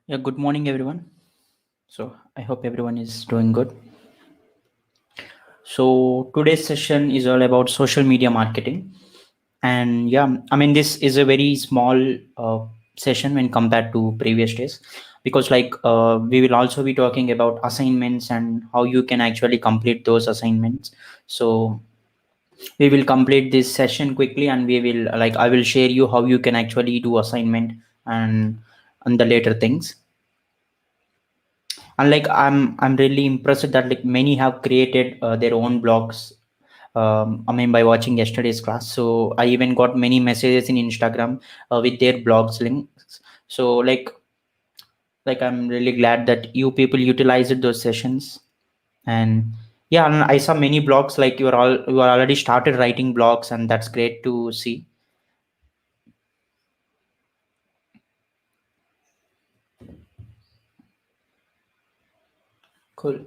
Yeah, good morning, everyone. So, I hope everyone is doing good. So, today's session is all about social media marketing. And yeah, I mean, this is a very small session when compared to previous days because, we will also be talking about assignments and how you can actually complete those assignments. So, we will complete this session quickly and we will, I will share you how you can actually do assignment and the later things. And I'm really impressed that like many have created their own blogs. I mean, by watching yesterday's class, so I even got many messages in Instagram with their blogs links. So I'm really glad that you people utilized those sessions. And yeah, and I saw many blogs like you are already started writing blogs, and that's great to see. Cool.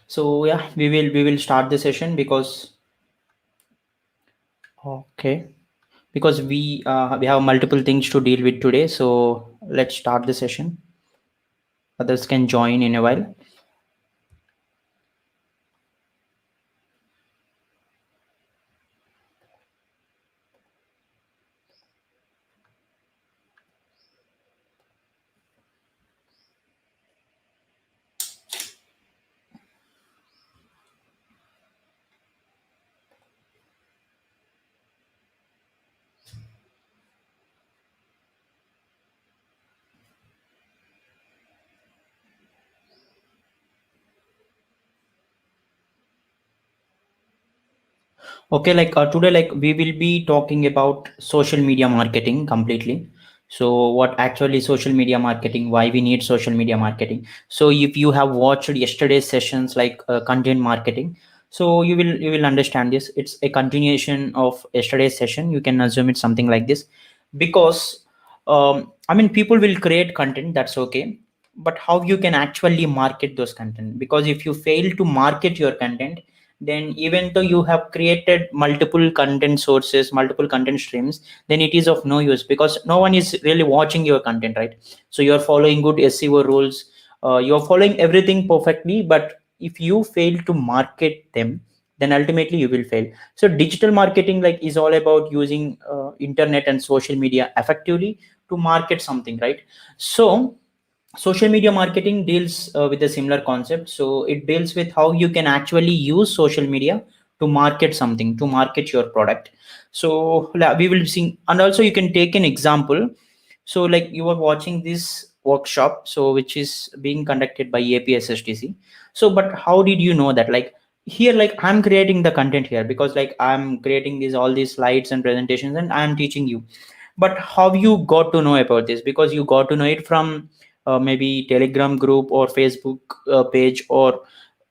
So yeah, we will start the session because okay, because we have multiple things to deal with today. So let's start the session. Others can join in a while. Okay, today, we will be talking about social media marketing completely. So, what actually social media marketing? Why we need social media marketing? So, if you have watched yesterday's sessions content marketing, so you will understand this. It's a continuation of yesterday's session. You can assume it's something like this, because I mean people will create content. That's okay, but how you can actually market those content? Because if you fail to market your content, then even though you have created multiple content sources, multiple content streams, then it is of no use because no one is really watching your content, right? So you're following good SEO rules, you're following everything perfectly, but if you fail to market them, then ultimately you will fail. So digital marketing is all about using internet and social media effectively to market something, right? So social media marketing deals with a similar concept. So it deals with how you can actually use social media to market something, to market your product. So we will see, and also you can take an example. So you are watching this workshop, so which is being conducted by APSSTC. So but how did you know that? Here, I'm creating the content here because I'm creating all these slides and presentations and I'm teaching you. But how you got to know about this? Because you got to know it from maybe Telegram group or Facebook page or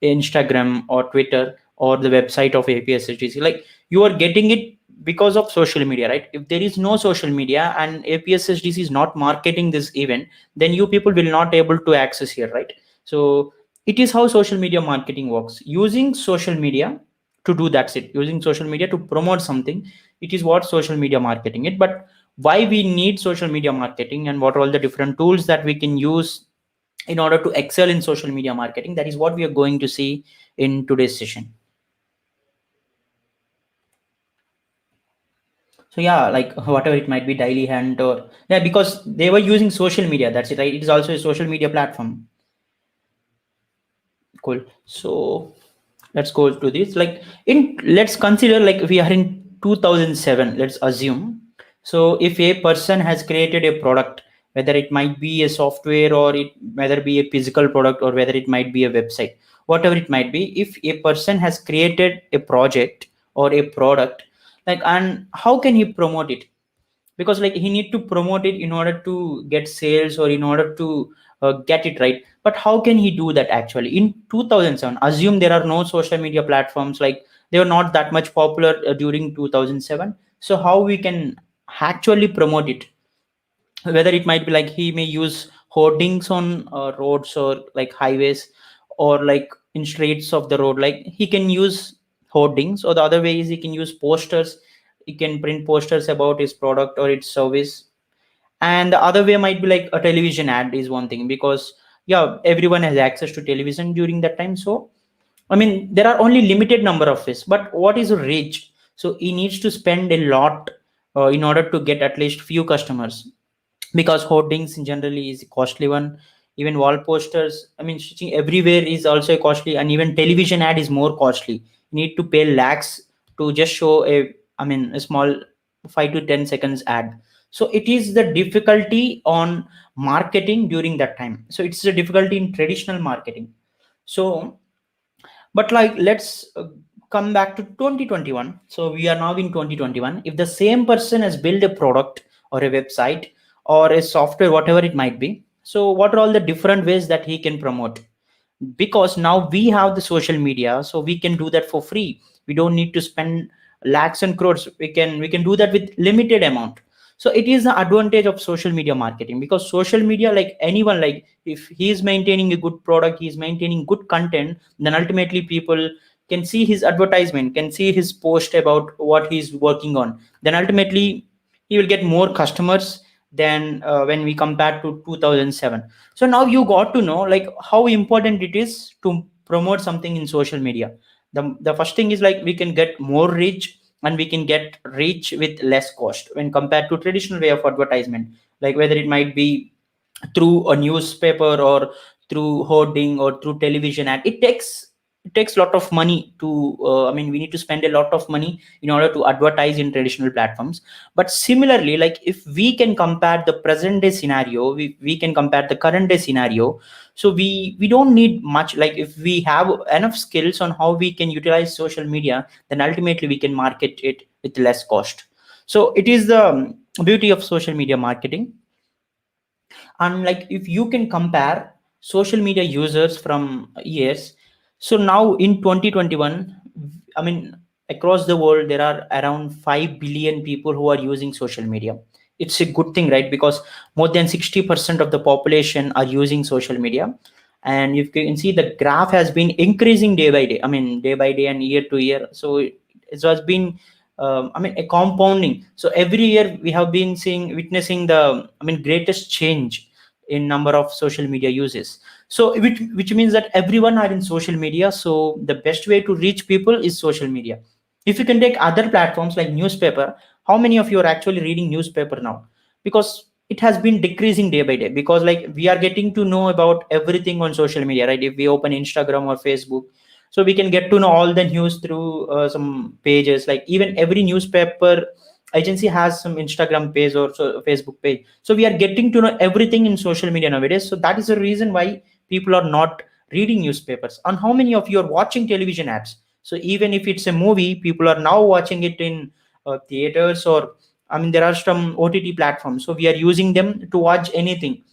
Instagram or Twitter or the website of APSHTC. You are getting it because of social media, right? If there is no social media and APSHTC is not marketing this event, then you people will not able to access here, right? So it is how social media marketing works. Using social media to do, that's it. Using social media to promote something, it is what social media marketing it. But why we need social media marketing and what are all the different tools that we can use in order to excel in social media marketing, that is what we are going to see in today's session. So yeah, whatever it might be, daily hand or yeah, because they were using social media, that's it, right? It is also a social media platform. Cool. So let's go to this. Let's consider we are in 2007, let's assume. So if a person has created a product, whether it might be a software or it whether be a physical product or whether it might be a website, whatever it might be, if a person has created a project or a product, and how can he promote it? Because he need to promote it in order to get sales or in order to get it right. But how can he do that actually in 2007? Assume there are no social media platforms, they were not that much popular during 2007. So how we can actually promote it? Whether it might be he may use hoardings on roads or highways, or in streets of the road, he can use hoardings, or the other way is he can use posters. He can print posters about his product or its service. And the other way might be like a television ad is one thing, because yeah, everyone has access to television during that time. So I mean, there are only limited number of fish, but what is a reach? So he needs to spend a lot in order to get at least few customers, because hoardings generally is a costly one. Even wall posters, I mean, stitching everywhere is also costly, and even television ad is more costly. You need to pay lakhs to just show a, I mean, a small 5 to 10 seconds ad. So it is the difficulty on marketing during that time. So it's the difficulty in traditional marketing. So but like, let's come back to 2021. So we are now in 2021. If the same person has built a product or a website or a software, whatever it might be, so what are all the different ways that he can promote? Because now we have the social media, so we can do that for free. We don't need to spend lakhs and crores. We can do that with limited amount. So it is the advantage of social media marketing, because social media, like anyone, like if he is maintaining a good product, he is maintaining good content, then ultimately people can see his advertisement, can see his post about what he's working on, then ultimately he will get more customers than when we compare to 2007. So now you got to know like how important it is to promote something in social media. The first thing is like we can get more reach, and we can get reach with less cost when compared to traditional way of advertisement, like whether it might be through a newspaper or through hoarding or through television ad. It takes a lot of money to I mean, we need to spend a lot of money in order to advertise in traditional platforms. But similarly, like if we can compare the present day scenario, we can compare the current day scenario. So we don't need much. Like if we have enough skills on how we can utilize social media, then ultimately we can market it with less cost. So it is the beauty of social media marketing. And like if you can compare social media users from years, so now in 2021, I mean, across the world there are around 5 billion people who are using social media. It's a good thing, right? Because more than 60% of the population are using social media. And you can see the graph has been increasing day by day, I mean day by day and year to year. So it has been I mean a compounding. So every year we have been seeing, witnessing the, I mean, greatest change in number of social media uses. So which means that everyone are in social media. So the best way to reach people is social media. If you can take other platforms like newspaper, how many of you are actually reading newspaper now? Because it has been decreasing day by day, because like we are getting to know about everything on social media, right? If we open Instagram or Facebook, so we can get to know all the news through some pages. Like even every newspaper agency has some Instagram page or so Facebook page. So we are getting to know everything in social media nowadays. So that is the reason why people are not reading newspapers. And how many of you are watching television ads? So even if it's a movie, people are now watching it in theaters, or I mean there are some OTT platforms, so we are using them to watch anything.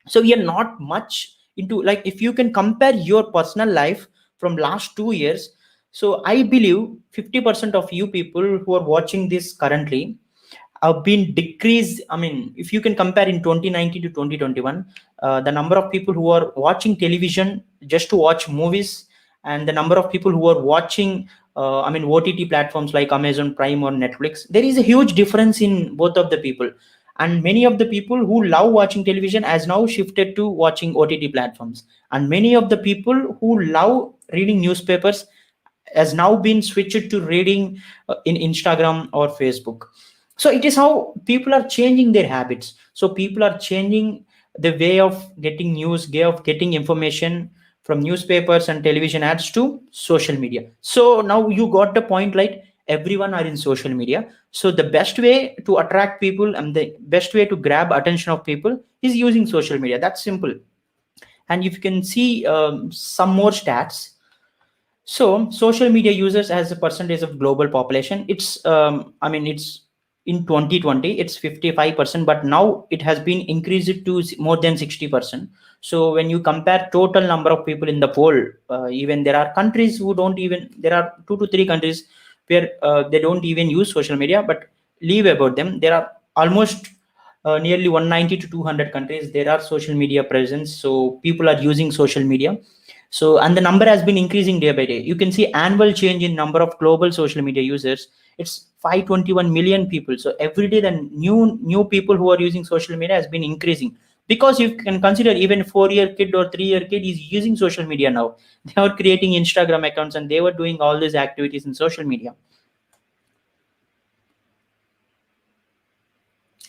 So we are not much into, like if you can compare your personal life from last 2 years, so I believe 50% of you people who are watching this currently have been decreased. I mean, if you can compare in 2019 to 2021, the number of people who are watching television just to watch movies, and the number of people who are watching I mean OTT platforms like Amazon Prime or Netflix, there is a huge difference in both of the people. And many of the people who love watching television has now shifted to watching OTT platforms, and many of the people who love reading newspapers has now been switched to reading in Instagram or Facebook. So it is how people are changing their habits. So people are changing the way of getting news, way of getting information from newspapers and television ads to social media. So now you got the point, like everyone are in social media. So the best way to attract people and the best way to grab attention of people is using social media. That's simple. And if you can see some more stats, so social media users as a percentage of global population, it's I mean it's in 2020 it's 55%, but now it has been increased to more than 60%. So when you compare total number of people in the world, even there are countries who don't even, there are 2 to 3 countries where they don't even use social media. But leave about them, there are almost nearly 190 to 200 countries there are social media presence. So people are using social media. So, and the number has been increasing day by day. You can see annual change in number of global social media users. It's 521 million people. So every day the new people who are using social media has been increasing, because you can consider even 4-year kid or 3-year kid is using social media now. They are creating Instagram accounts and they were doing all these activities in social media.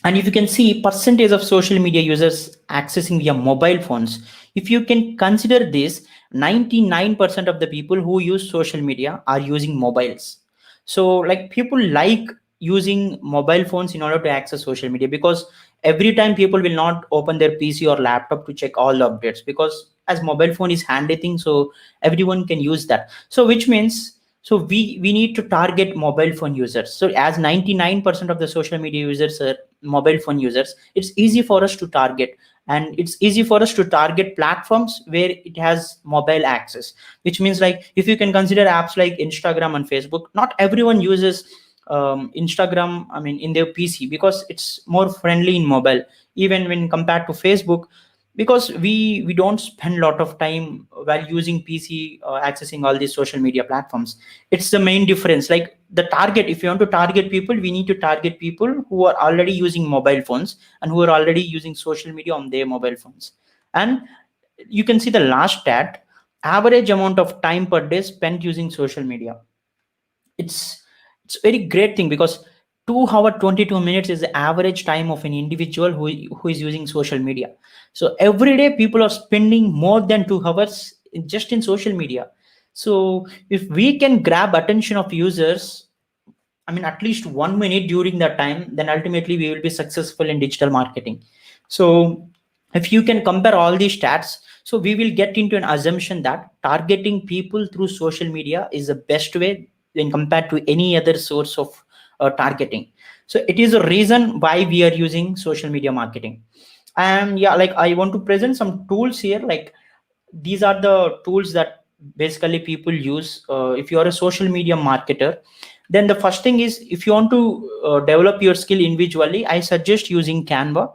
And if you can see percentage of social media users accessing via mobile phones, if you can consider this, 99% of the people who use social media are using mobiles. So like people like using mobile phones in order to access social media, because every time people will not open their PC or laptop to check all the updates, because as mobile phone is handy thing, so everyone can use that. So which means, so we need to target mobile phone users. So as 99% of the social media users are mobile phone users, it's easy for us to target, and it's easy for us to target platforms where it has mobile access. Which means like if you can consider apps like Instagram and Facebook, not everyone uses Instagram, I mean, in their PC, because it's more friendly in mobile, even when compared to Facebook, because we don't spend a lot of time while using PC accessing all these social media platforms. It's the main difference. Like the target, if you want to target people, we need to target people who are already using mobile phones and who are already using social media on their mobile phones. And you can see the last stat: average amount of time per day spent using social media. It's it's very great thing, because 2 hour 22 minutes is the average time of an individual who is using social media. So every day people are spending more than 2 hours just in social media. So if we can grab attention of users, I mean, at least 1 minute during that time, then ultimately we will be successful in digital marketing. So if you can compare all these stats, so we will get into an assumption that targeting people through social media is the best way when compared to any other source of targeting. So it is a reason why we are using social media marketing. And yeah, like I want to present some tools here. Like these are the tools that basically people use if you are a social media marketer. Then the first thing is, if you want to develop your skill individually, I suggest using Canva.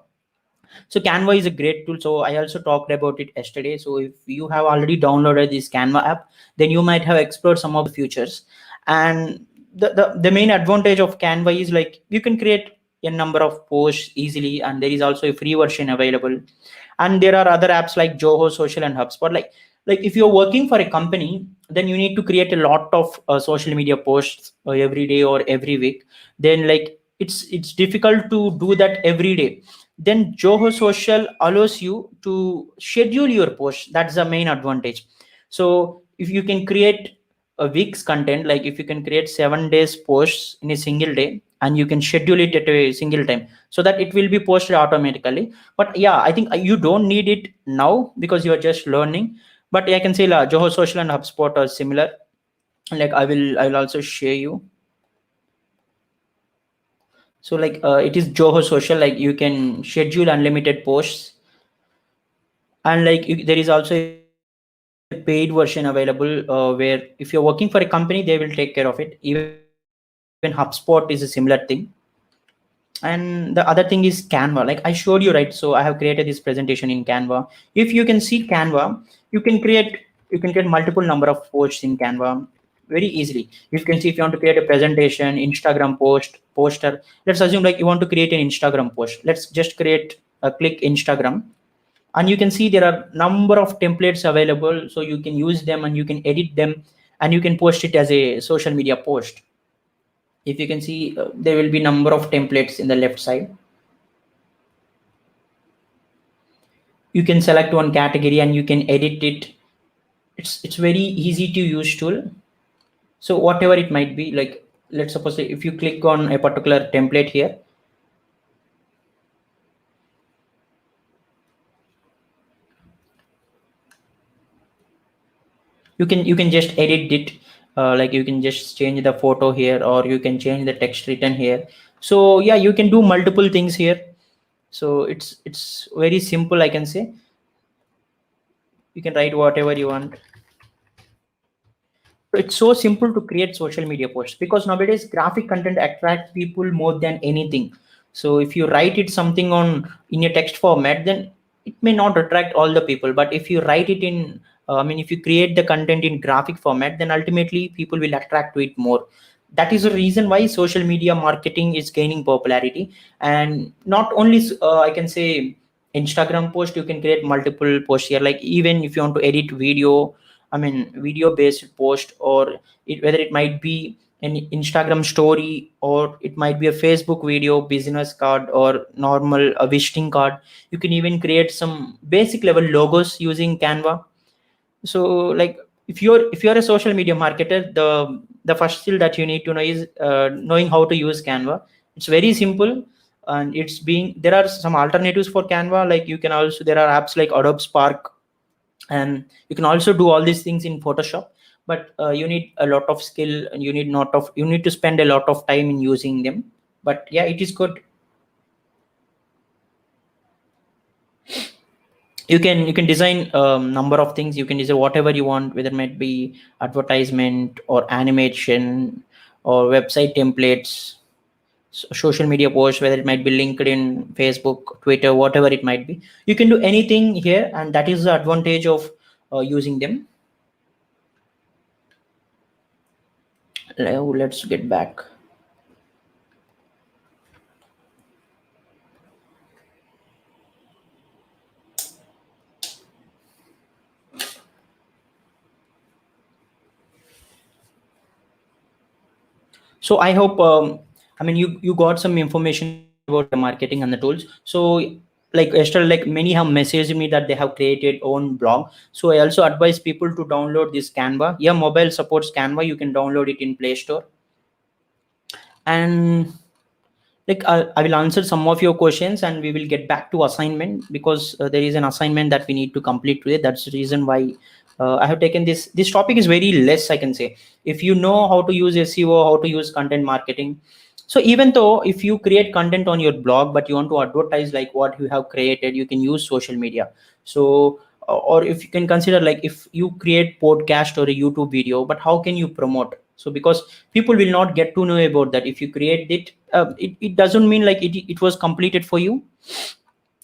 So Canva is a great tool. So I also talked about it yesterday. So if you have already downloaded this Canva app, then you might have explored some of the features. And the main advantage of Canva is like you can create a number of posts easily, and there is also a free version available. And there are other apps like Joho Social and HubSpot. Like if you're working for a company, then you need to create a lot of social media posts every day or every week. Then like it's difficult to do that every day. Then Joho Social allows you to schedule your posts. That's the main advantage. So if you can create a week's content, like if you can create 7 days posts in a single day, and you can schedule it at a single time, so that it will be posted automatically. But yeah, I think you don't need it now because you are just learning. But I can say Joho Social and HubSpot are similar. Like I will also share you. So like it is Joho Social, like you can schedule unlimited posts. And like there is also a paid version available where if you're working for a company, they will take care of it. Even HubSpot is a similar thing. And the other thing is Canva. Like I showed you, right? So I have created this presentation in Canva. If you can see Canva, you can create multiple number of posts in Canva very easily. You can see if you want to create a presentation, Instagram poster. Let's assume like you want to create an Instagram post. Let's just create a click Instagram, and you can see there are number of templates available, so you can use them and you can edit them, and you can post it as a social media post. If you can see, there will be number of templates in the left side. You can select one category and you can edit it. It's very easy to use tool. So whatever it might be, like let's suppose if you click on a particular template here, you can just edit it. Like you can just change the photo here, or you can change the text written here. So yeah, you can do multiple things here. So it's very simple, I can say. You can write whatever you want. So it's so simple to create social media posts, because nowadays graphic content attracts people more than anything. So if you write it something on in a text format, then it may not attract all the people. But if you write it in, I mean, if you create the content in graphic format, then ultimately people will attract to it more. that is the reason why social media marketing is gaining popularity. And not only I can say Instagram post, you can create multiple posts here. Like even if you want to edit video, I mean video based post, or whether it might be an Instagram story, or it might be a Facebook video, business card, or normal a visiting card. You can even create some basic level logos using Canva. So like if you're a social media marketer, the first skill that you need to know is knowing how to use Canva. It's very simple, and it's being there are some alternatives for Canva. Like you can also, there are apps like Adobe Spark, and you can also do all these things in Photoshop. But you need a lot of skill, and you need to spend a lot of time in using them. But yeah, it is good. You can design number of things. You can design whatever you want, whether it might be advertisement or animation or website templates, social media posts, whether it might be LinkedIn, Facebook, Twitter, whatever it might be. You can do anything here, and that is the advantage of using them. Now let's get back. So I hope I mean you got some information about marketing and the tools. So like yesterday, like many have messaged me that they have created own blog. So I also advise people to download this Canva. Yeah, mobile supports Canva. You can download it in Play Store. And like I will answer some of your questions, and we will get back to assignment, because there is an assignment that we need to complete today. That's the reason why I have taken this topic is very less, I can say. If you know how to use SEO, how to use content marketing. So even though if you create content on your blog, but you want to advertise like what you have created, you can use social media. So or if you can consider, like if you create podcast or a YouTube video, but how can you promote? So because people will not get to know about that. If you create it, it doesn't mean like it was completed for you,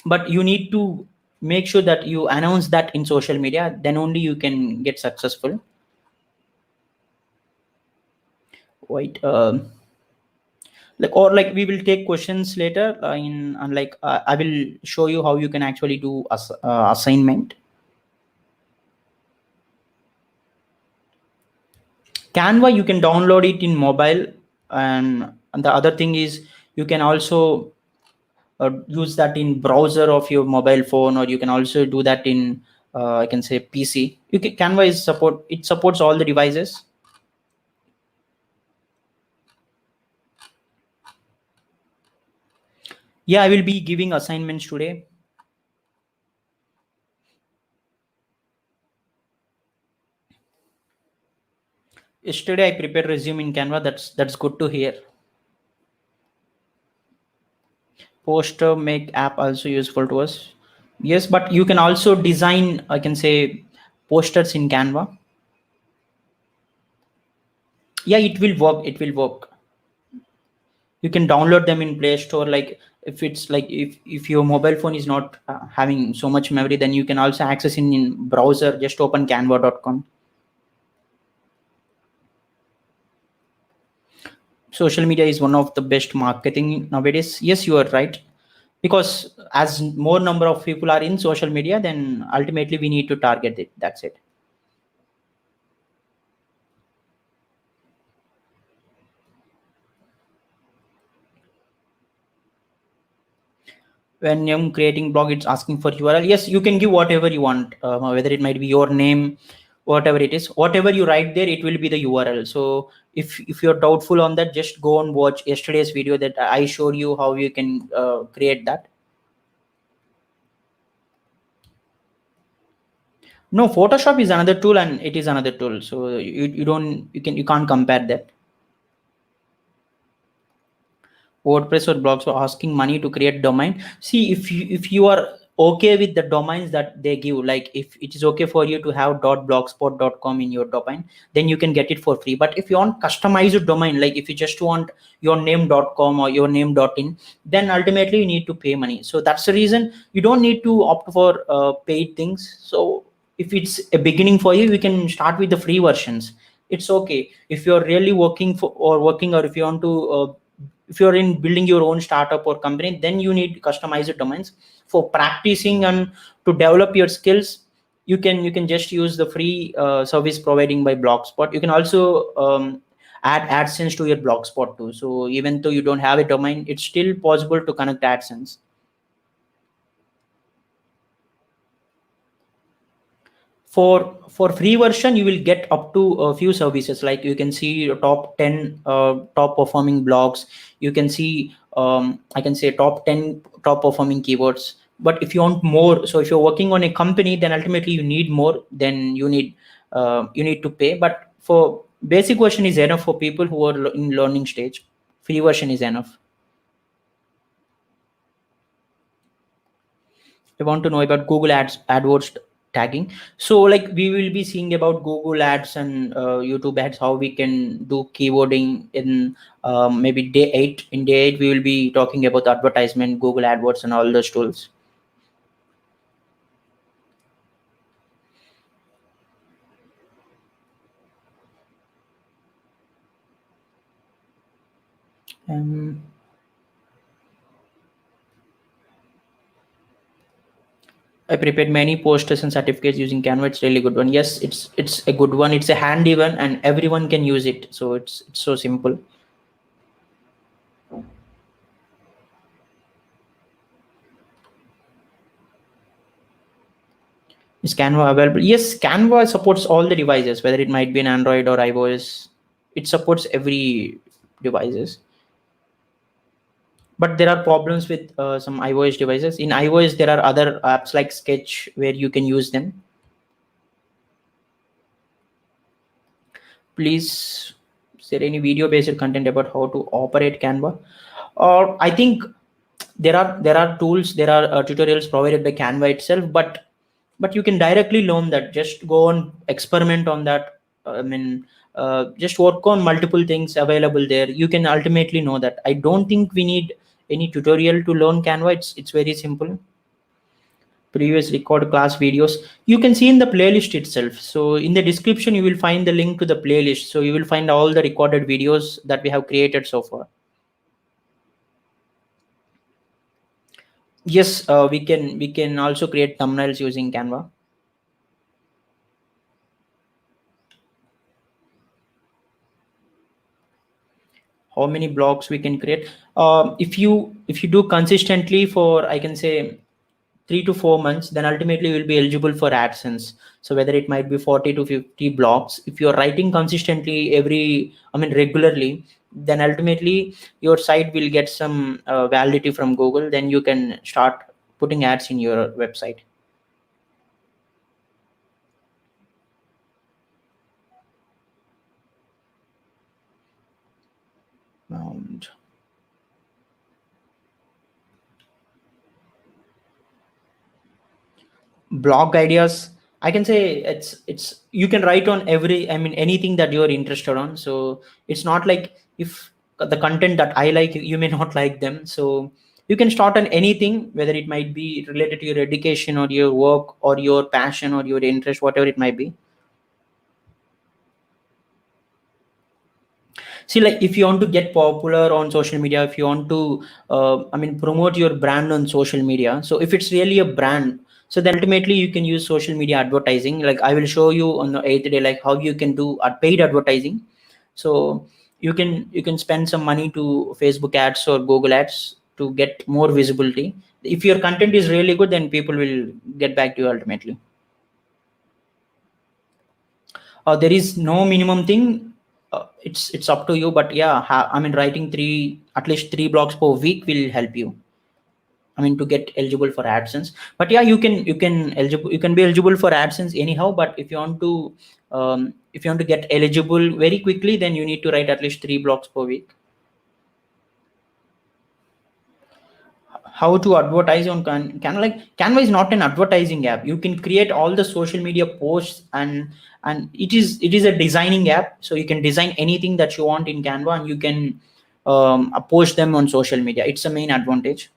but you need to make sure that you announce that in social media, then only you can get successful. Wait, like, or like we will take questions later in, and like I will show you how you can actually do assignment. Canva, you can download it in mobile, and the other thing is you can also use that in browser of your mobile phone, or you can also do that in I can say PC. Canva is it supports all the devices. Yeah, I will be giving assignments today. Yesterday I prepared resume in Canva. That's good to hear. Poster make app also useful to us. Yes, but you can also design, I can say, posters in Canva. Yeah, it will work. It will work. You can download them in Play Store. Like if it's like if your mobile phone is not having so much memory, then you can also access in browser. Just open canva.com. Social media is one of the best marketing nowadays. Yes, you are right, because as more number of people are in social media, then ultimately we need to target it. That's it. When I'm creating blog, it's asking for URL. Yes, you can give whatever you want, whether it might be your name, whatever it is, whatever you write there, it will be the URL. So if you're doubtful on that, just go and watch yesterday's video that I showed you how you can create that. No, Photoshop is another tool and it is another tool. So you can't compare that. WordPress or blogs for asking money to create domain. See, if you are okay with the domains that they give, like if it is okay for you to have .blogspot.com in your domain, then you can get it for free. But if you want customized domain, like if you just want your name.com or your name.in, then ultimately you need to pay money. So that's the reason you don't need to opt for paid things. So if it's a beginning for you, we can start with the free versions. it's okay. If you're really working, or if you want to if you're in building your own startup or company, then you need customized domains. For practicing and to develop your skills, you can just use the free service providing by Blogspot. You can also add AdSense to your Blogspot too. So even though you don't have a domain, it's still possible to connect AdSense. For free version, you will get up to a few services, like you can see your top 10 top performing blogs. You can see I can say top 10 top performing keywords. But if you want more, so if you're working on a company, then ultimately you need more, then you need to pay. But for basic version is enough for people who are in learning stage. Free version is enough. I want to know about Google AdWords tagging. So like we will be seeing about Google Ads and YouTube Ads, how we can do keywording in maybe day 8. In day 8, we will be talking about advertisement, Google AdWords, and all those tools. Um, I prepared many posters and certificates using Canva. It's really good one. Yes, it's a good one. It's a handy one, and everyone can use it. So it's so simple. Is Canva available? Yes, Canva supports all the devices, whether it might be an Android or iOS. It supports every devices. But there are problems with some iOS devices. In iOS, there are other apps like Sketch where you can use them. Please, is there any video-based content about how to operate Canva? Or I think there are tools, there are tutorials provided by Canva itself, but you can directly learn that. Just go on experiment on that. I mean, just work on multiple things available there. You can ultimately know that. I don't think we need any tutorial to learn Canva. It's very simple. Previous record class videos, you can see in the playlist itself. So in the description you will find the link to the playlist, so you will find all the recorded videos that we have created so far. Yes, we can also create thumbnails using Canva. How many blogs we can create? If you do consistently for, I can say, 3 to 4 months, then ultimately you will be eligible for AdSense. So whether it might be 40 to 50 blocks, if you're writing consistently regularly, then ultimately your site will get some validity from Google. Then you can start putting ads in your website. And blog ideas, I can say it's you can write on anything that you're interested on. So it's not like, if the content that I like, you may not like them. So you can start on anything, whether it might be related to your education or your work or your passion or your interest, whatever it might be. See, like if you want to get popular on social media, if you want to promote your brand on social media, so if it's really a brand, so then ultimately you can use social media advertising. Like I will show you on the 8th day, like how you can do a paid advertising. So you can spend some money to Facebook ads or Google ads to get more visibility. If your content is really good, then people will get back to you ultimately. There is no minimum thing. It's up to you, but yeah, writing at least 3 blogs per week will help you, to get eligible for AdSense. But yeah, you can be eligible for AdSense anyhow. But if you want to get eligible very quickly, then you need to write at least 3 blogs per week. How to advertise on Canva? Like Canva is not an advertising app. You can create all the social media posts, and it is a designing app. So you can design anything that you want in Canva, and you can post them on social media. It's a main advantage.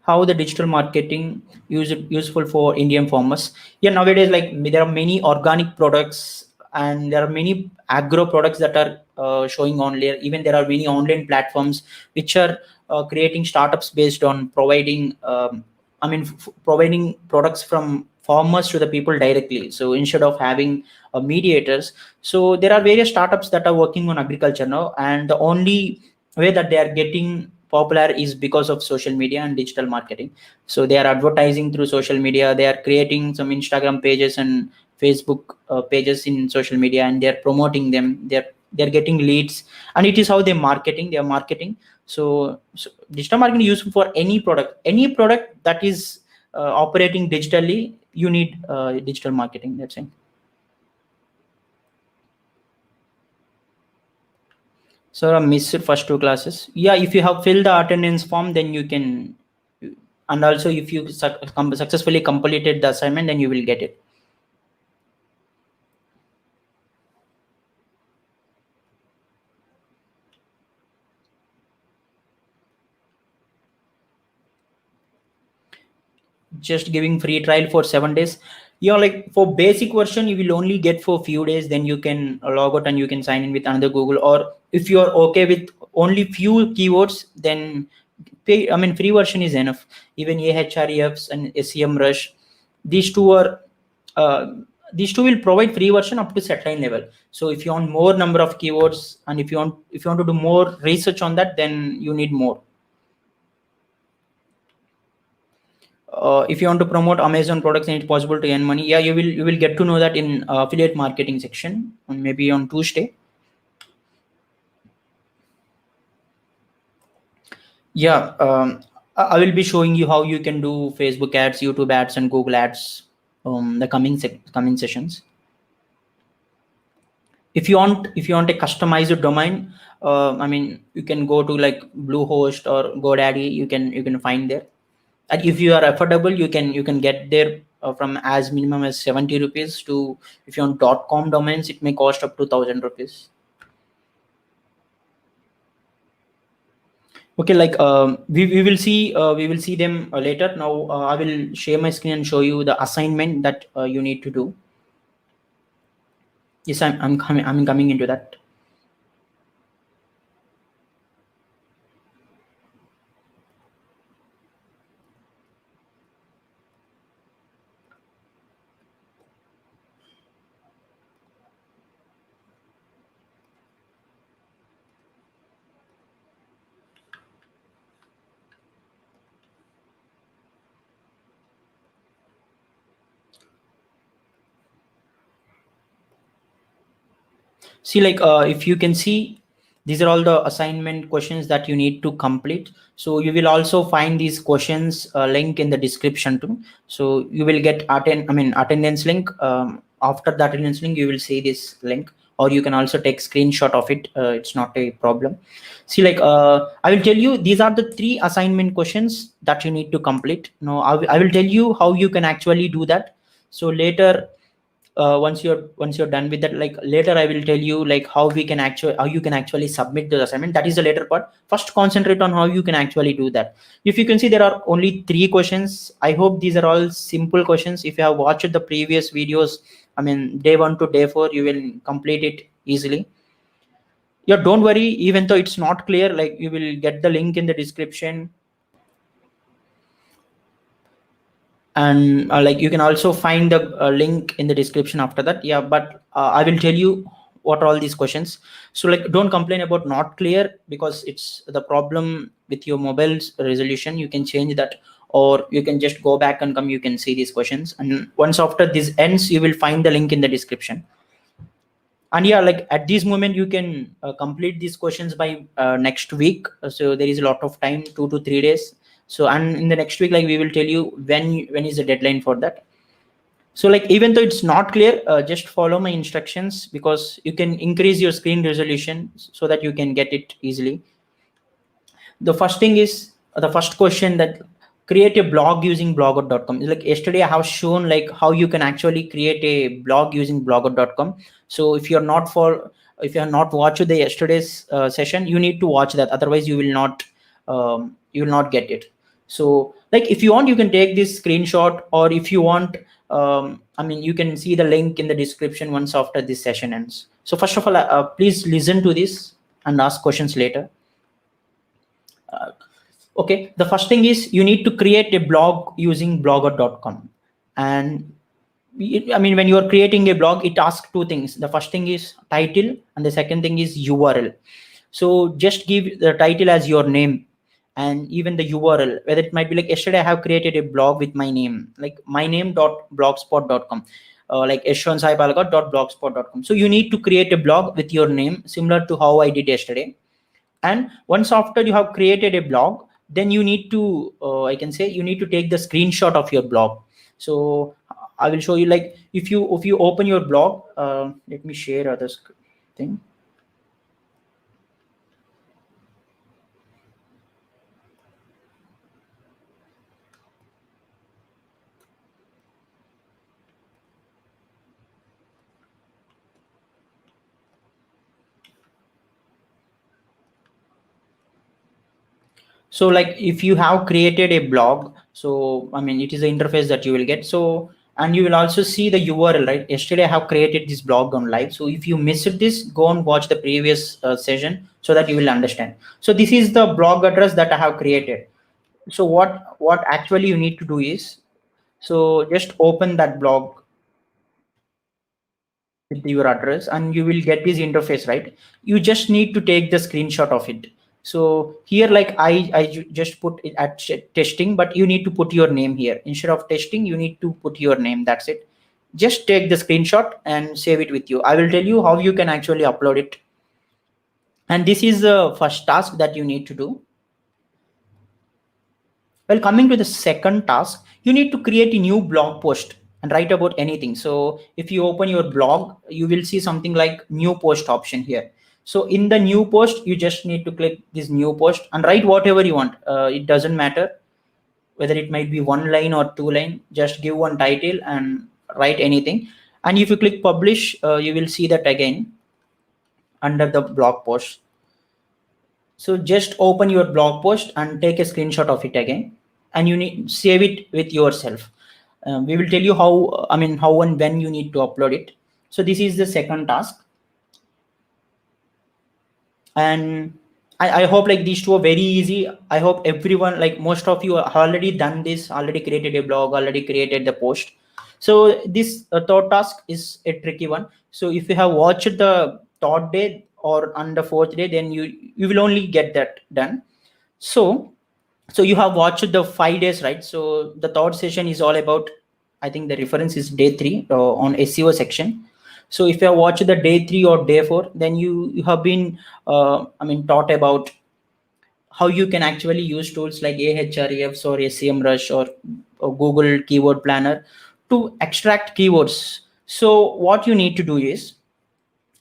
how the digital marketing useful for Indian farmers. Yeah, nowadays like there are many organic products and there are many agro products that are showing online. Even there are many online platforms which are creating startups based on providing providing products from farmers to the people directly. So instead of having mediators, so there are various startups that are working on agriculture now, and the only way that they are getting popular is because of social media and digital marketing. So they are advertising through social media, they are creating some Instagram pages and Facebook pages in social media, and they're promoting them, they're getting leads, and it is how they are marketing. So digital marketing is useful for any product that is operating digitally. You need digital marketing, that's it. So I missed first two classes. Yeah, if you have filled the attendance form, then you can, and also if you successfully completed the assignment, then you will get it. Just giving free trial for 7 days. Yeah, like for basic version, you will only get for few days. Then you can log out and you can sign in with another Google. Or if you are okay with only few keywords, then pay. I mean, free version is enough. Even Ahrefs and SEM Rush, these two are uh, these two will provide free version up to certain level. So if you want more number of keywords and if you want to do more research on that, then you need more. If you want to promote Amazon products and it's possible to earn money, yeah, you will get to know that in affiliate marketing section on maybe on Tuesday. Yeah, I will be showing you how you can do Facebook ads, YouTube ads, and Google ads the coming sessions. If you want a customized domain, I mean, you can go to like Bluehost or GoDaddy. You can find there. And if you are affordable, you can get there from as minimum as 70 rupees to, if you want .com domains, it may cost up to 1,000 rupees. Okay, like we will see them later. Now I will share my screen and show you the assignment that you need to do. Yes, I'm coming into that. See, like if you can see, these are all the assignment questions that you need to complete. So you will also find these questions link in the description too. So you will get attendance link. After the attendance link, you will see this link, or you can also take screenshot of it. It's not a problem. See, like I will tell you, these are the three assignment questions that you need to complete. Now I will tell you how you can actually do that. So later, once you're done with that, like later I will tell you like how you can actually submit the assignment. That is the later part. First, concentrate on how you can actually do that. If you can see, there are only three questions. I hope these are all simple questions. If you have watched the previous videos, I mean day 1 to day 4, you will complete it easily. Yeah, don't worry, even though it's not clear, like you will get the link in the description. And like you can also find the link in the description after that. Yeah, but I will tell you what are all these questions. So like don't complain about not clear, because it's the problem with your mobile's resolution. You can change that, or you can just go back and come, you can see these questions, and once after this ends, you will find the link in the description. And yeah, like at this moment, you can complete these questions by next week. So there is a lot of time, 2 to 3 days. So, and in the next week, like we will tell you when is the deadline for that. So like even though it's not clear, just follow my instructions, because you can increase your screen resolution so that you can get it easily. The first thing is the first question, that create a blog using blogger.com. Like yesterday I have shown like how you can actually create a blog using blogger.com. So if you have not watched the yesterday's session, you need to watch that, otherwise you will not get it. So like if you want, you can take this screenshot, or if you want, I mean, you can see the link in the description once after this session ends. So first of all, please listen to this and ask questions later. Okay, the first thing is you need to create a blog using blogger.com. And I mean, when you are creating a blog, it asks two things. The first thing is title, and the second thing is URL. So just give the title as your name, and even the URL, whether it might be like yesterday I have created a blog with my name, like my name.blogspot.com, like yaswanth.blogspot.com. So you need to create a blog with your name, similar to how I did yesterday. And once after you have created a blog, then you need to I can say you need to take the screenshot of your blog. So I will show you, like if you open your blog, let me share other thing. So like if you have created a blog, so I mean, it is the interface that you will get. So, and you will also see the URL, right? Yesterday I have created this blog on live. So if you missed this, go and watch the previous session so that you will understand. So this is the blog address that I have created. So what actually you need to do is, so just open that blog with your address and you will get this interface, right? You just need to take the screenshot of it. So here, like I just put it at testing, but you need to put your name here. Instead of testing, you need to put your name. That's it. Just take the screenshot and save it with you. I will tell you how you can actually upload it. And this is the first task that you need to do. Well, coming to the second task, you need to create a new blog post and write about anything. So if you open your blog, you will see something like new post option here. So in the new post, you just need to click this new post and write whatever you want. It doesn't matter whether it might be one line or two line. Just give one title and write anything. And if you click publish, you will see that again under the blog post. So just open your blog post and take a screenshot of it again, and you need save it with yourself. We will tell you how, I mean, how and when you need to upload it. So this is the second task. And I hope like these two are very easy. I hope everyone, like most of you have already done this, already created a blog, already created the post. So this third task is a tricky one. So if you have watched the third day or on the fourth day, then you will only get that done. So you have watched the 5 days, right? So the third session is all about, I think the reference is day 3 on SEO section. So if you have watched the day 3 or day 4, then you have been I mean, taught about how you can actually use tools like Ahrefs or SEMrush or Google Keyword Planner to extract keywords. So what you need to do is,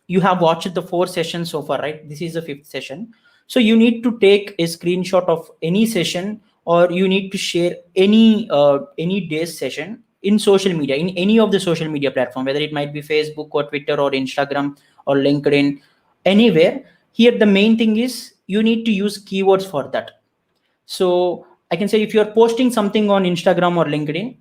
you have watched the 4 sessions so far, right? This is the 5th session. So you need to take a screenshot of any session, or you need to share any day's session in social media, in any of the social media platform, whether it might be Facebook or Twitter or Instagram or LinkedIn, anywhere. Here the main thing is you need to use keywords for that. So I can say if you're posting something on Instagram or LinkedIn,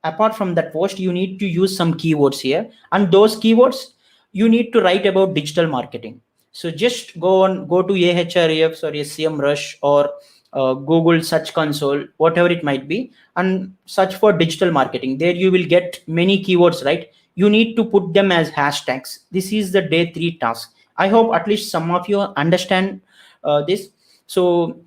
apart from that post, you need to use some keywords here, and those keywords you need to write about digital marketing. So just go to Ahrefs or SEMrush or Google Search Console, whatever it might be, and search for digital marketing. There you will get many keywords, right? You need to put them as hashtags. This is the day 3 task. I hope at least some of you understand this. So,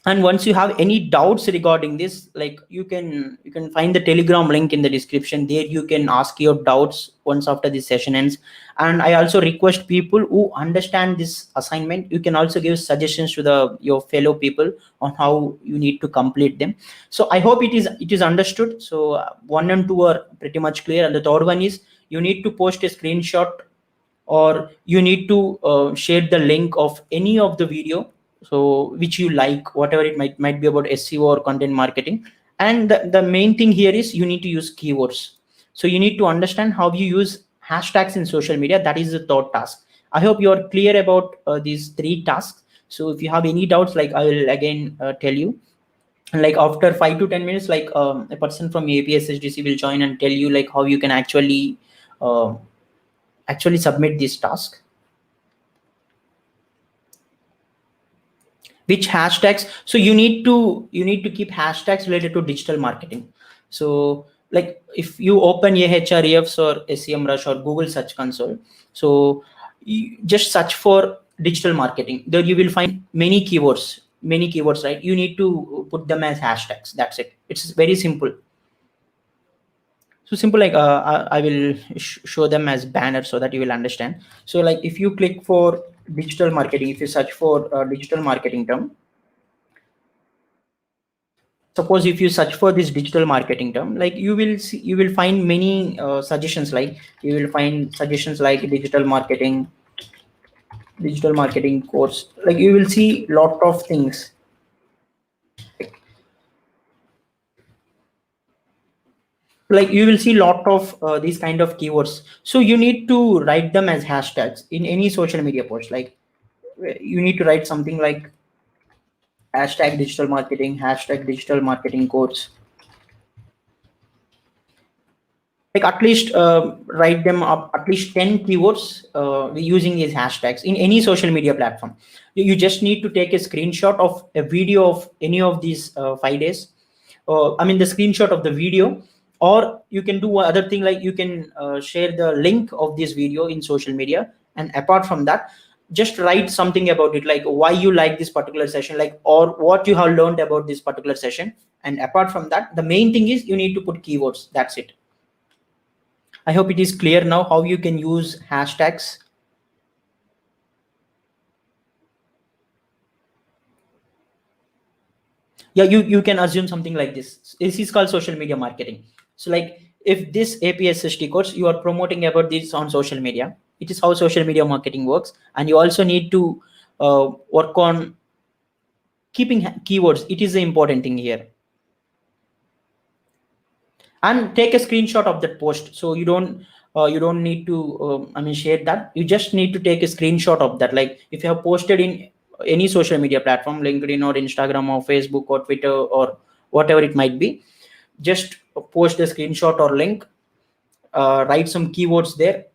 and once you have any doubts regarding this, like you can find the Telegram link in the description. There you can ask your doubts once after this session ends. And I also request people who understand this assignment, you can also give suggestions to your fellow people on how you need to complete them. So I hope it is understood. So 1 and 2 are pretty much clear, and the third one is you need to post a screenshot, or you need to share the link of any of the video, so which you like, whatever it might be about SEO or content marketing. And the main thing here is you need to use keywords. So you need to understand how you use hashtags in social media. That is the third task. I hope you are clear about these 3 tasks. So if you have any doubts, like I will again tell you. And like after 5 to 10 minutes, like a person from APSHDC will join and tell you like how you can uh, actually submit this task, which hashtags. So you need to keep hashtags related to digital marketing. So like if you open Ahrefs or SEMrush or Google Search Console, so you just search for digital marketing, there you will find many keywords, right? You need to put them as hashtags. That's it. It's very simple. So simple, like I will show them as banners so that you will understand. So like if you click for digital marketing, if you search for digital marketing term, suppose if you search for this digital marketing term, like you will find many suggestions, like you will find suggestions like digital marketing course, like you will see lot of things. Like you will see lot of these kind of keywords, so you need to write them as hashtags in any social media post. Like you need to write something like hashtag digital marketing course, like at least write them up at least 10 keywords using these hashtags in any social media platform. You just need to take a screenshot of a video of any of these 5 days, I mean the screenshot of the video, or you can do one other thing, like you can share the link of this video in social media, and apart from that just write something about it, like why you like this particular session, like or what you have learned about this particular session. And apart from that, the main thing is you need to put keywords. That's it. I hope it is clear now how you can use hashtags. Yeah, you can assume something like this is called social media marketing. So like if this APSHT course you are promoting about this on social media, it is how social media marketing works. And you also need to work on keeping keywords. It is the important thing here. And take a screenshot of that post, so you don't need to I mean share that. You just need to take a screenshot of that. Like if you have posted in any social media platform, LinkedIn or Instagram or Facebook or Twitter or whatever it might be, just post a screenshot or link, write some keywords there,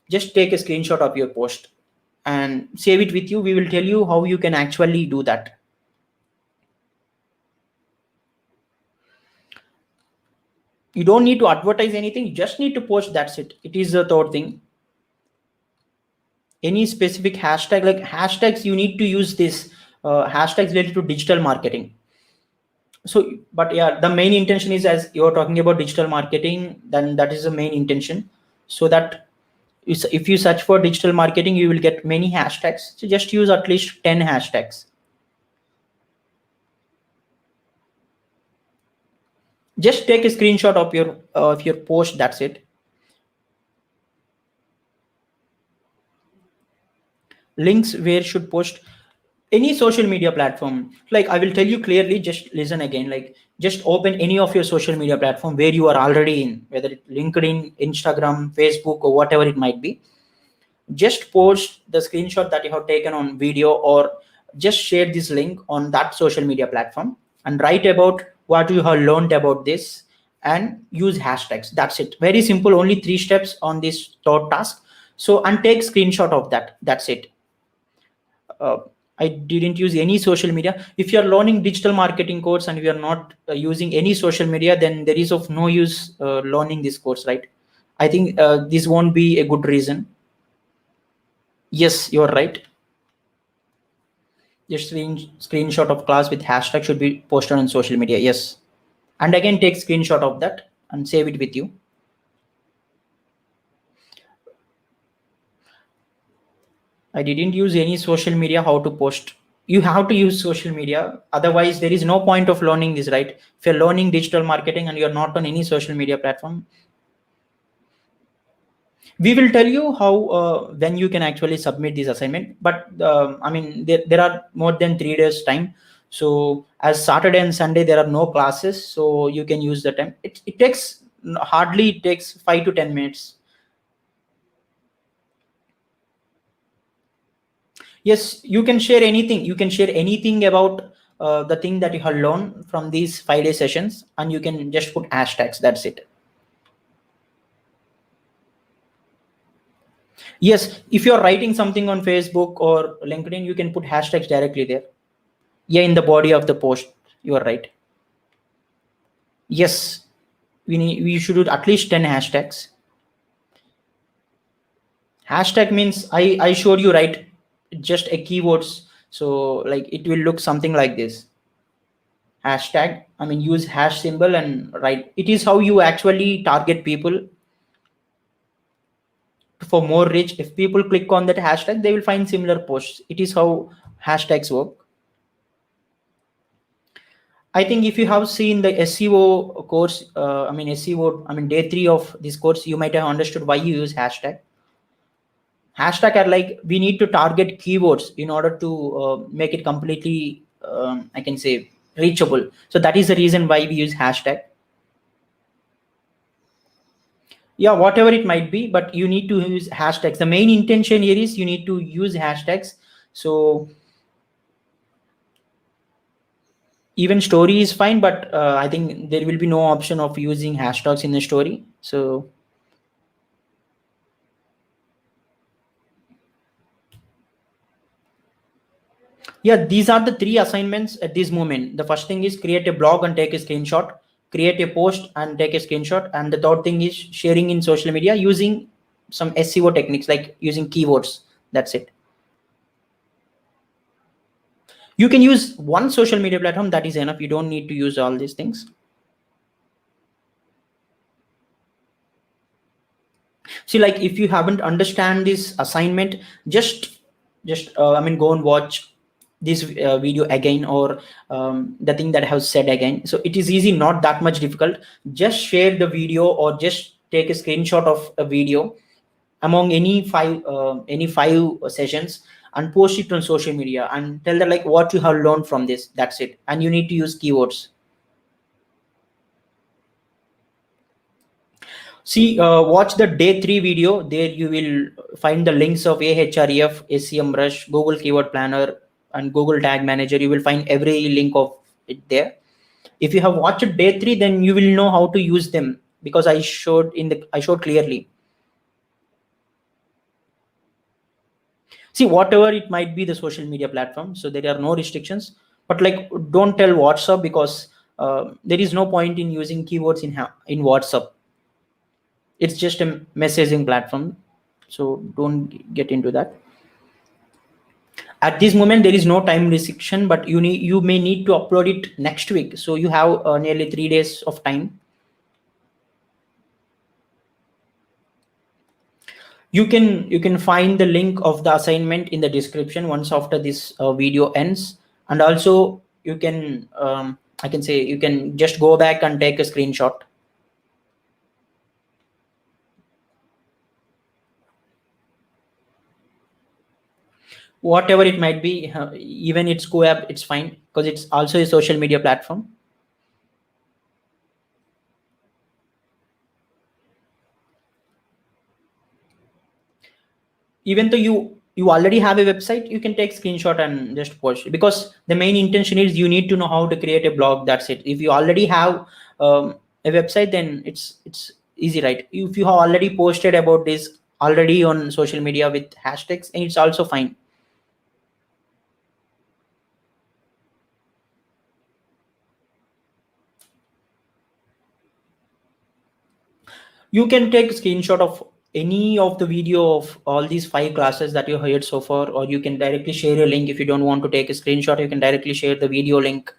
just take a screenshot of your post and save it with you. We will tell you how you can actually do that. You don't need to advertise anything, you just need to post. That's it. It is the third thing. Any specific hashtag, like hashtags you need to use this hashtags related to digital marketing. So but yeah, the main intention is, as you're talking about digital marketing, then that is the main intention. So that if you search for digital marketing, you will get many hashtags, so just use at least 10 hashtags. Just take a screenshot of your post. That's it. Links where should post, any social media platform. Like I will tell you clearly, just listen again. Like just open any of your social media platform where you are already in, whether it's LinkedIn, Instagram, Facebook, or whatever it might be. Just post the screenshot that you have taken on video, or just share this link on that social media platform and write about what you have learned about this and use hashtags. That's it. Very simple. Only 3 steps on this third task. So and take screenshot of that. That's it. uh, I didn't use any social media. If you are learning digital marketing course and you are not using any social media, then there is of no use learning this course, right? I think this won't be a good reason. Yes, you're right. Just screenshot of class with hashtag should be posted on social media. Yes, and again take screenshot of that and save it with you. I didn't use any social media. How to post? You have to use social media. Otherwise, there is no point of learning this, right? If you're learning digital marketing and you're not on any social media platform, we will tell you how when you can actually submit this assignment. But I mean, there are more than 3 days time. So as Saturday and Sunday, there are no classes. So you can use the time. It takes hardly it takes 5 to 10 minutes. Yes, you can share anything. You can share anything about the thing that you have learned from these 5-day sessions, and you can just put hashtags. That's it. Yes, if you're writing something on Facebook or LinkedIn, you can put hashtags directly there. Yeah, in the body of the post. You are right. Yes, we should do at least 10 hashtags. Hashtag means I showed you, right, just a keywords. So like it will look something like this. Hashtag, I mean, use hash symbol and write. It is how you actually target people for more reach. If people click on that hashtag, they will find similar posts. It is how hashtags work. I think if you have seen the SEO course, I mean SEO, I mean day 3 of this course, you might have understood why you use hashtag. Hashtag are like, we need to target keywords in order to make it completely, I can say, reachable. So that is the reason why we use hashtag. Yeah, whatever it might be, but you need to use hashtags. The main intention here is you need to use hashtags. So even story is fine, but I think there will be no option of using hashtags in the story. So yeah, these are the 3 assignments at this moment. The first thing is create a blog and take a screenshot, create a post and take a screenshot, and the third thing is sharing in social media using some SEO techniques like using keywords. That's it. You can use one social media platform, that is enough. You don't need to use all these things. See, like if you haven't understand this assignment, just I mean, go and watch this video again, or the thing that I have said again. So it is easy, not that much difficult. Just share the video or just take a screenshot of a video among any five sessions and post it on social media and tell them like what you have learned from this. That's it. And you need to use keywords. See, watch the day 3 video. There you will find the links of Ahref, SEMrush, Google Keyword Planner, and Google Tag Manager. You will find every link of it there. If you have watched day 3, then you will know how to use them, because I showed clearly. See, whatever it might be the social media platform, so there are no restrictions. But like, don't tell WhatsApp, because there is no point in using keywords in WhatsApp. It's just a messaging platform, so don't get into that. At this moment there is no time restriction, but you may need to upload it next week, so you have nearly 3 days of time. You can find the link of the assignment in the description once after this video ends, and also you can I can say you can just go back and take a screenshot. Whatever it might be, even it's co-app, it's fine, because it's also a social media platform. Even though you already have a website, you can take screenshot and just post it, because the main intention is you need to know how to create a blog. That's it. If you already have a website, then it's easy, right? If you have already posted about this already on social media with hashtags, and it's also fine. You can take screenshot of any of the video of all these 5 classes that you heard so far, or you can directly share a link. If you don't want to take a screenshot, you can directly share the video link.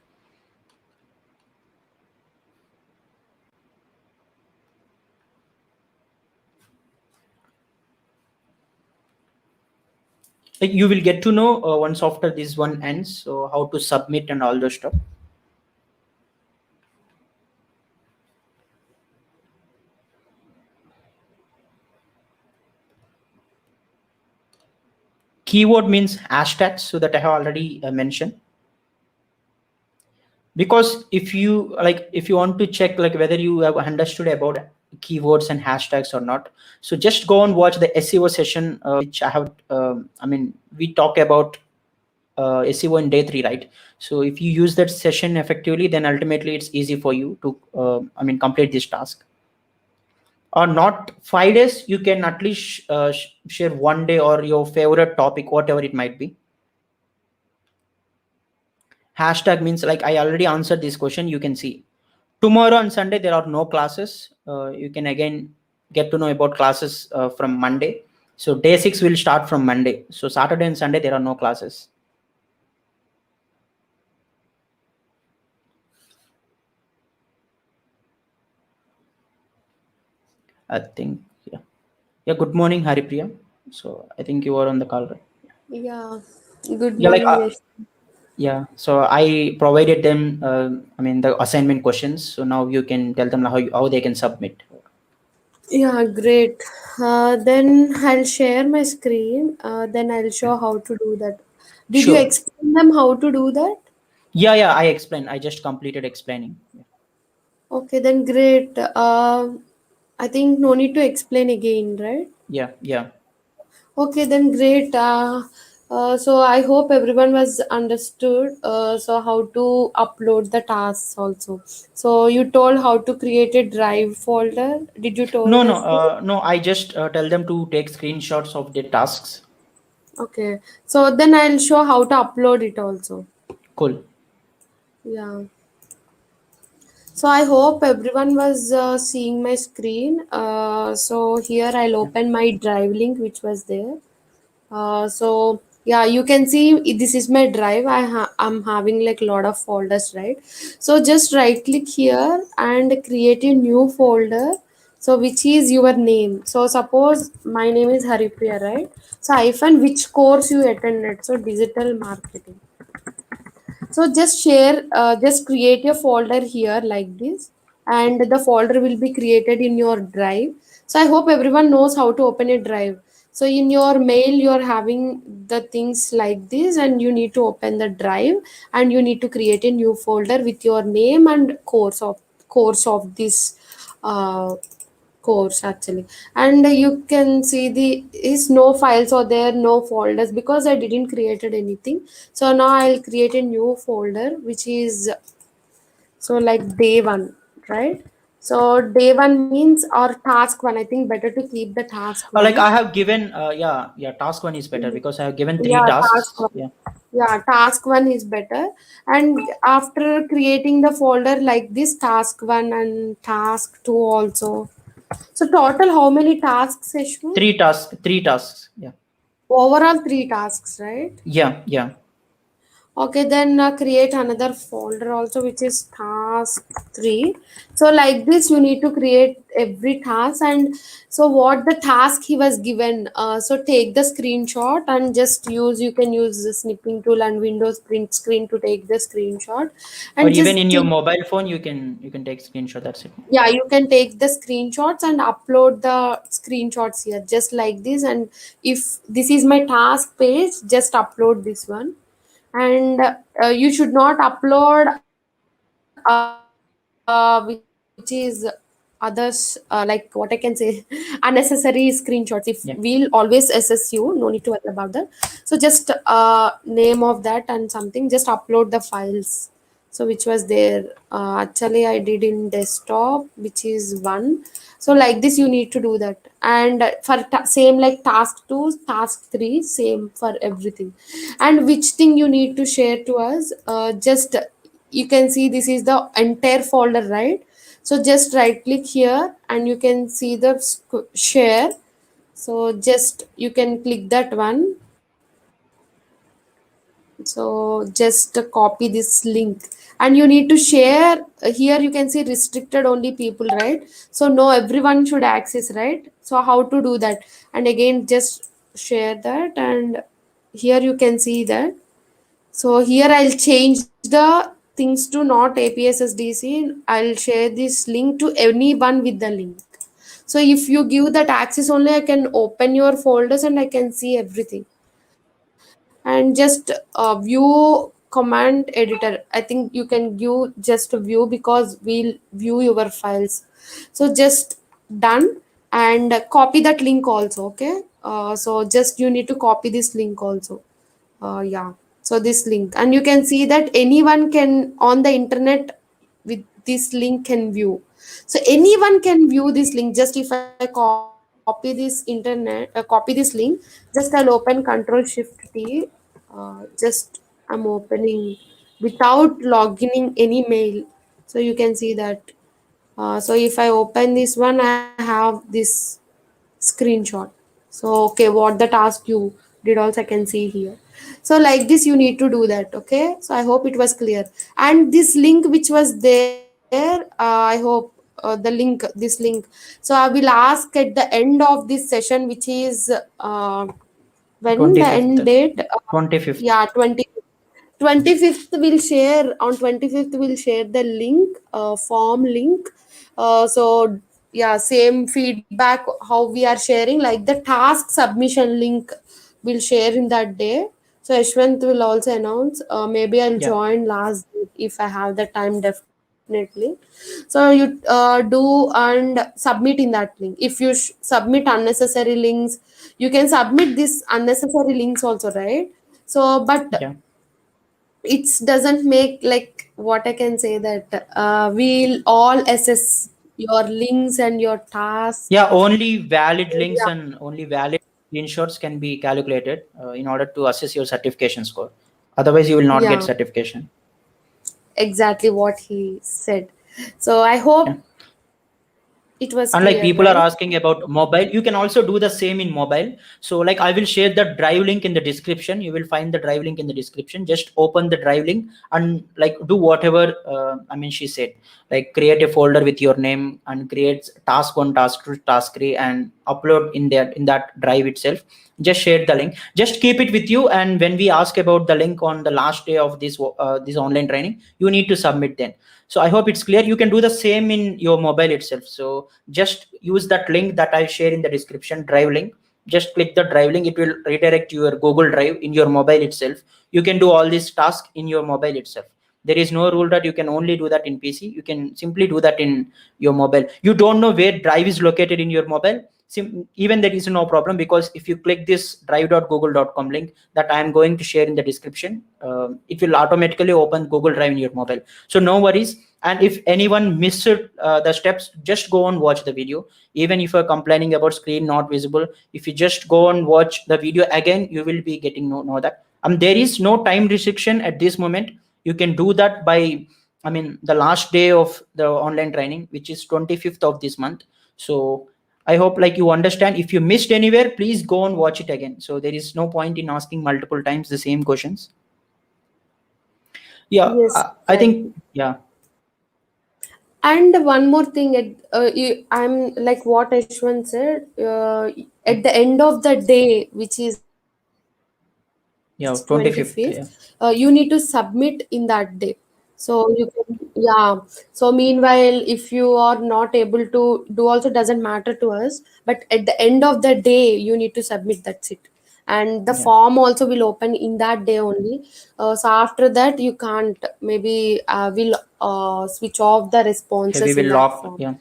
Like, you will get to know once after this one ends, so how to submit and all those stuff. Keyword means hashtags, so that I have already mentioned. Because if you want to check like whether you have understood about keywords and hashtags or not, so just go and watch the SEO session which I have I mean, we talk about SEO in day 3, right? So if you use that session effectively, then ultimately it's easy for you to complete this task. Or not 5 days, you can at least share one day or your favorite topic, whatever it might be. Hashtag means, like, I already answered this question. You can see tomorrow and Sunday there are no classes. You can again get to know about classes from Monday. So day 6 will start from Monday. So Saturday and Sunday there are no classes. I think, yeah. Yeah, good morning, Haripriya. So I think you are on the call, right? Yeah, good Yeah, like, morning, Yash. yeah. So I provided them, the assignment questions. So now you can tell them how they can submit. Yeah, great. Then I'll share my screen. Then I'll show how to do that. Did you Sure. explain them how to do that? Yeah, yeah. I explained. I just completed explaining. Yeah, Okay, then great. I think no need to explain again, right? yeah, yeah. Okay, then great. So I hope everyone was understood. So how to upload the tasks also. So you told how to create a drive folder. Did you No, told no, us that? no. I just tell them to take screenshots of their tasks. Okay, so then I'll show how to upload it also. Cool. Yeah. So I hope everyone was seeing my screen. So here I'll Yeah. open my drive link which was there. So yeah, you can see this is my drive. I'm having like a lot of folders, right? So just right click here and create a new folder. So which is your name. So suppose my name is Haripriya, right? So hyphen which course you attended. So digital marketing. So just create a folder here like this, and the folder will be created in your drive. So I hope everyone knows how to open a drive. So in your mail you're having the things like this, and you need to open the drive, and you need to create a new folder with your name and course of this uh, course actually. And you can see the is no files or there no folders because I didn't created anything. So now I'll create a new folder which is so like day one, right? So day one means or task one. I think better to keep the task Like, one. I have given, yeah, yeah. Task one is better because I have given three Yeah, task tasks. one. Yeah. Yeah, task one is better. And after creating the folder like this, task one and task two also. So total how many tasks, Ashwin? Three tasks. Three tasks. Yeah. Overall three tasks, right? Yeah, yeah. Okay, then create another folder also which is task 3. So like this you need to create every task. And so what the task he was given, so take the screenshot and just use, you can use the snipping tool and Windows print screen to take the screenshot. Or And even just in your mobile phone, you can take screenshot. That's it. yeah, you can take the screenshots and upload the screenshots here just like this. And if this is my task page, just upload this one. And you should not upload which is others, like what I can say unnecessary screenshots. If we'll always Yeah. assess you, no need to worry about that. So just name of that and something, just upload the files. So which was there, actually I did in desktop which is one. So like this you need to do that. And for same like task 2 task 3 same for everything. And which thing you need to share to us, just you can see this is the entire folder, right? So just right click here and you can see the share. So just you can click that one. So just copy this link and you need to share. Here you can see restricted only people, right? So no, everyone should access, right? So how to do that? And again just share that. And here you can see that. So here I'll change the things to not APSSDC. I'll share this link to anyone with the link. So if you give that access only, I can open your folders and I can see everything. And just view command editor. I think you can give just view because we'll view your files. So just done. And copy that link also, okay? So just you need to copy this link also. Yeah. So this link, and you can see that anyone can on the internet with this link can view. So anyone can view this link. Just if I copy this internet, copy this link, just I'll open Control Shift T. Just I'm opening without logging any mail. So you can see that. So if I open this one, I have this screenshot. So okay, what the task you did also I can see here. So like this you need to do that. Okay, so I hope it was clear. And this link which was there, I hope the link, this link, so I will ask at the end of this session, which is when the 25th. end date, 25th. yeah, 25th will share, on 25th will share the link, form link. So yeah, same feedback how we are sharing, like the task submission link will share in that day. So Yashwant will also announce. Maybe I'll Yeah. join last date if I have the time, definitely. So you do and submit in that link. If you submit unnecessary links, you can submit this unnecessary links also, right? So but Yeah. it doesn't make, like, what I can say, that we'll all assess your links and your tasks. Yeah, only valid links Yeah, and only valid screenshots can be calculated in order to assess your certification score. Otherwise, you will not get yeah, certification. exactly what he said. So I Yeah. hope it was And like clear, people are right? asking about mobile, you can also do the same in mobile. So like I will share the drive link in the description. You will find the drive link in the description. Just open the drive link and like do whatever I mean she said, like create a folder with your name and create task 1, task 2, task 3 and upload in that drive itself. Just share the link, just keep it with you, and when we ask about the link on the last day of this online training, you need to submit then. So I hope it's clear. You can do the same in your mobile itself. So just use that link that I share in the description, drive link. Just click the drive link, it will redirect your Google Drive in your mobile itself. You can do all these tasks in your mobile itself. There is no rule that you can only do that in PC. You can simply do that in your mobile. You don't know where drive is located in your mobile, even that is no problem, because if you click this drive.google.com link that I am going to share in the description, it will automatically open Google Drive in your mobile. So no worries. And if anyone missed the steps, just go and watch the video. Even if you're complaining about screen not visible, if you just go and watch the video again, you will be getting know that there is no time restriction at this moment. You can do that by, I mean, the last day of the online training, which is 25th of this month. So I hope like you understand. If you missed anywhere, please go and watch it again. So there is no point in asking multiple times the same questions. Yeah, Yes, I think, exactly. yeah. And one more thing, I'm like what Ashwan said. At the end of the day, which is 25th, you Yeah, need to 25th. submit Yeah. in that day. So you can, yeah. So meanwhile, if you are not able to do, also doesn't matter to us. But at the end of the day, you need to submit. That's it. And the form also Yeah. will open in that day only. So after that, you can't. Maybe we'll switch off the responses Yeah, in we will that lock. form. Yeah.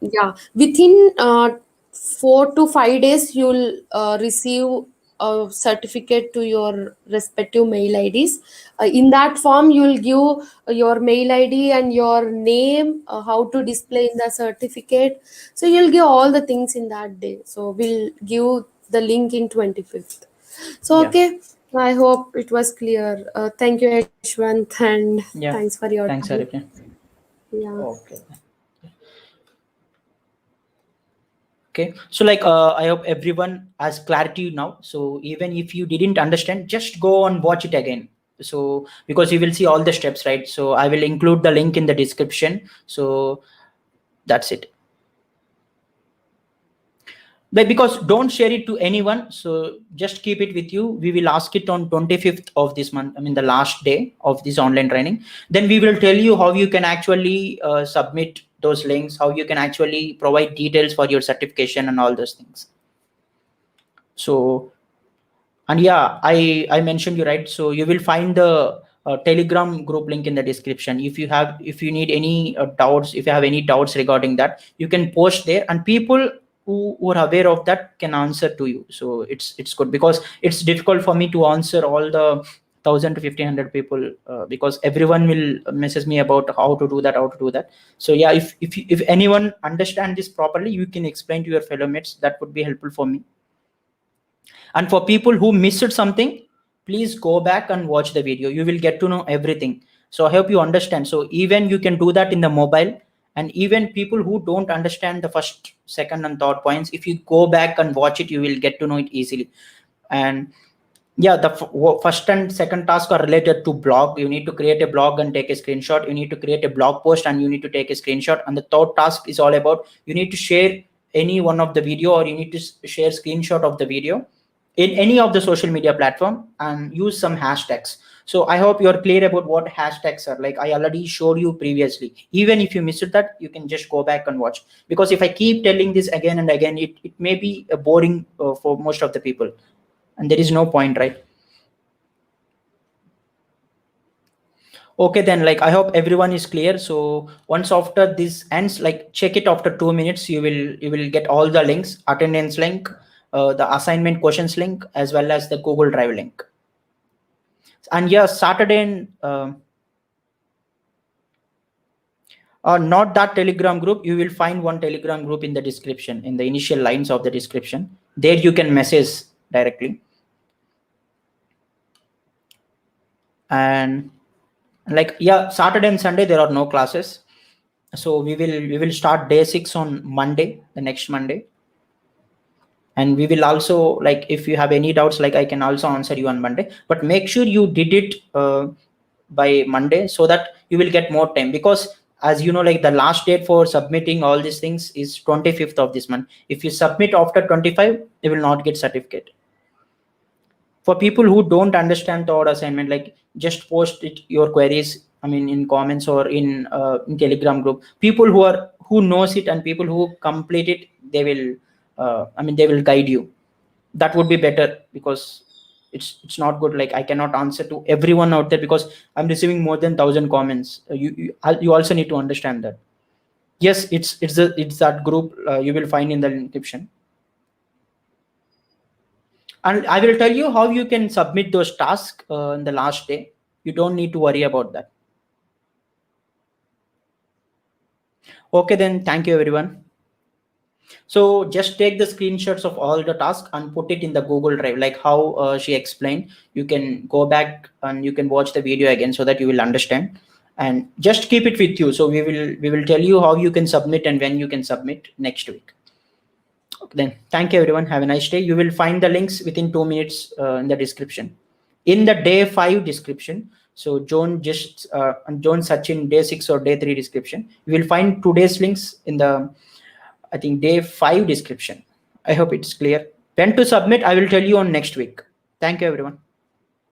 Yeah, within 4 to 5 days, you'll receive a certificate to your respective mail IDs. In that form, you'll give your mail ID and your name, how to display in the certificate. So you'll give all the things in that day. So we'll give the link in 25th. So Yeah. okay, I hope it was clear. Thank you, Yashwant, and thanks Yeah. for your Thanks, time. Arif. Yeah. Yeah. Okay. Okay. So like I hope everyone has clarity now. So even if you didn't understand, just go and watch it again. So because you will see all the steps, right? So I will include the link in the description. So that's it. But because don't share it to anyone, so just keep it with you. We will ask it on 25th of this month, I mean the last day of this online training. Then we will tell you how you can actually submit those links, how you can actually provide details for your certification and all those things. So, and yeah, I mentioned you, right? So you will find the Telegram group link in the description. If you need any doubts, if you have any doubts regarding that, you can post there, and people who are aware of that can answer to you. So it's good, because it's difficult for me to answer all the 1,000 to 1,500 people, because everyone will message me about how to do that, how to do that. So yeah, if anyone understand this properly, you can explain to your fellow mates. That would be helpful for me. And for people who missed something, please go back and watch the video. You will get to know everything. So I hope you understand. So even you can do that in the mobile. And even people who don't understand the first, second and third points, if you go back and watch it, you will get to know it easily. And yeah, the first and second task are related to blog. You need to create a blog and take a screenshot. You need to create a blog post and you need to take a screenshot. And the third task is all about, you need to share any one of the video, or you need to share screenshot of the video in any of the social media platform and use some hashtags. So I hope you're clear about what hashtags are. Like I already showed you previously. Even if you missed that, you can just go back and watch, because if I keep telling this again and again, it may be boring for most of the people, and there is no point, right? Okay, then, like I hope everyone is clear. So once after this ends, like check it after 2 minutes, you will get all the links, attendance link, the assignment questions link, as well as the Google Drive link. And yeah, Saturday, not that Telegram group. You will find one Telegram group in the description, in the initial lines of the description. There you can message directly. And like yeah, Saturday and Sunday there are no classes. So we will start day 6 on Monday, the next Monday. And we will also, like if you have any doubts, like I can also answer you on Monday, but make sure you did it by Monday, so that you will get more time. Because as you know, like the last date for submitting all these things is 25th of this month. If you submit after 25, you will not get certificate. For people who don't understand the odd assignment, like just post it, your queries, I mean in comments or in Telegram group. People who knows it and people who complete it, they will they will guide you. That would be better, because it's not good. Like I cannot answer to everyone out there, because I'm receiving more than 1,000 comments. You also need to understand that. Yes, it's that group, you will find in the description. And I will tell you how you can submit those tasks in the last day. You don't need to worry about that. Okay, then thank you everyone. So just take the screenshots of all the tasks and put it in the Google Drive, like how she explained. You can go back and you can watch the video again, so that you will understand. And just keep it with you. So we will tell you how you can submit and when you can submit next week. Okay, then thank you everyone. Have a nice day. You will find the links within 2 minutes in the description. In the day 5 description, so John search in day 6 or day 3 description. You will find today's links in the, I think, day 5 description. I hope it's clear. When to submit, I will tell you on next week. Thank you everyone.